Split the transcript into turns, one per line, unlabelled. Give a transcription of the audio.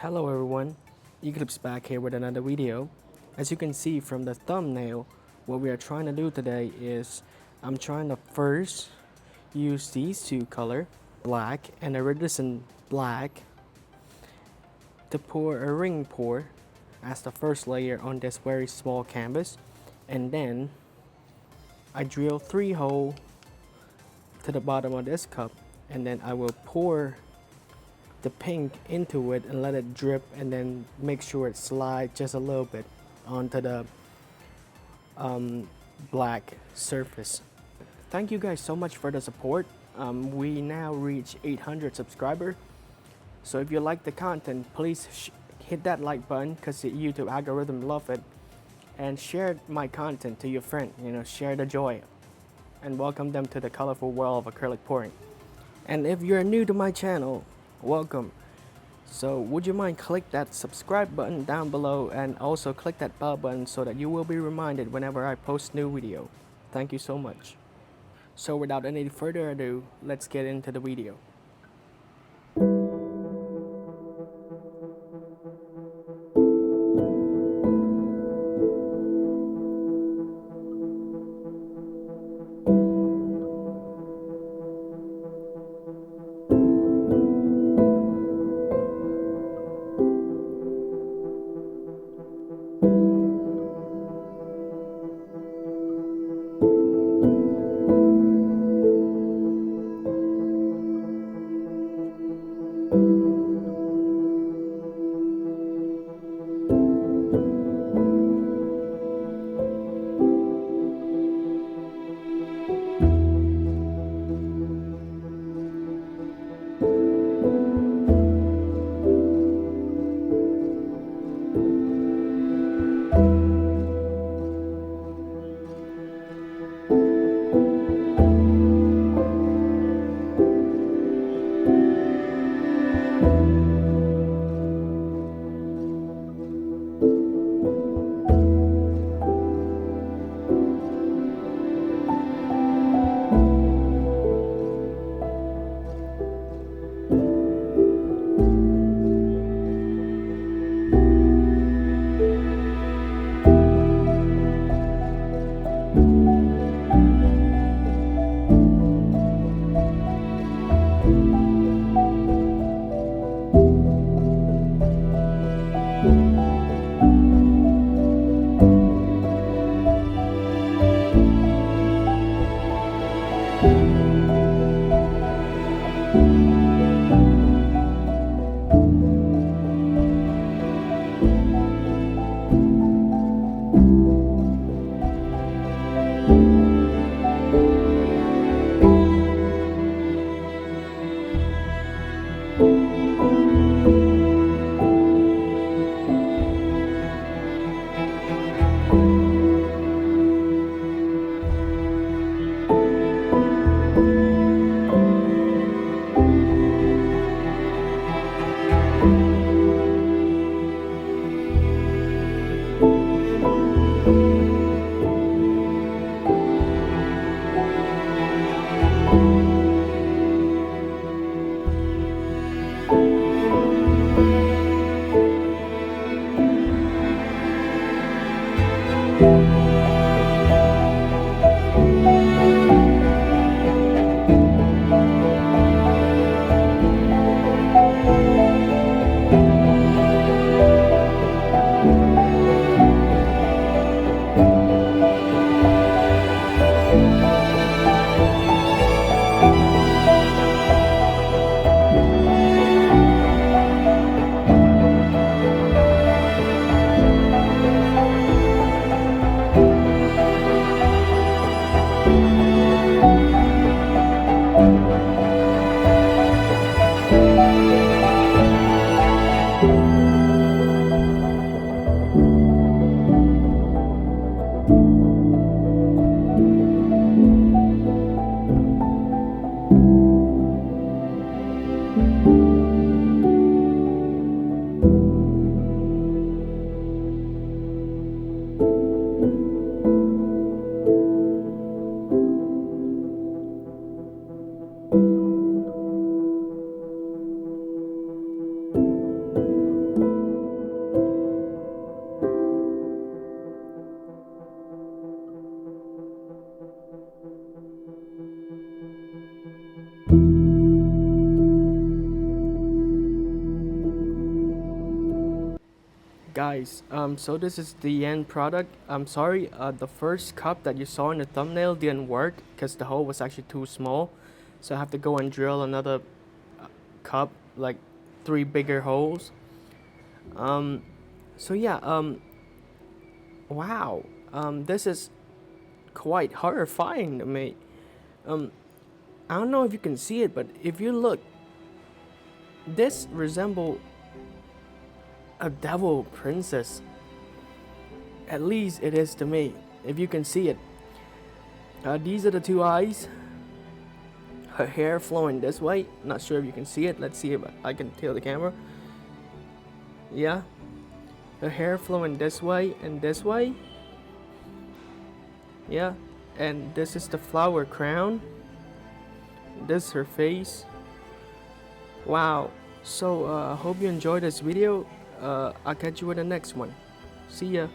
Hello everyone, Eclipse back here with another video. As you can see from the thumbnail, what we are trying to do today is I'm trying to first use these two color, black and iridescent black, to pour a ring pour as the first layer on this very small canvas, and then I drill 3 holes to the bottom of this cup, and then I will pour the pink into it and let it drip, and then make sure it slides just a little bit onto the black surface. Thank you guys so much for the support. We now reach 800 subscribers, so if you like the content, please hit that like button because the YouTube algorithm love it, and share my content to your friend. Share the joy and welcome them to the colorful world of acrylic pouring. And if you're new to my channel, welcome. So would you mind click that subscribe button down below, and also click that bell button so that you will be reminded whenever I post new video. Thank you so much. So without any further ado, let's get into the video. guys, so this is the end product. I'm sorry, the first cup that you saw in the thumbnail didn't work because the hole was actually too small, so I have to go and drill another cup, like 3 bigger holes. So yeah, wow, this is quite horrifying to me. I don't know if you can see it, but if you look, this resembles a devil princess. At least it is to me, if you can see it. These are the 2 eyes. Her hair flowing this way. Not sure if you can see it. Let's see if I can tilt the camera. Yeah. Her hair flowing this way and this way. Yeah. And this is the flower crown. This is her face. Wow. So I hope you enjoyed this video. I'll catch you in the next one. See ya.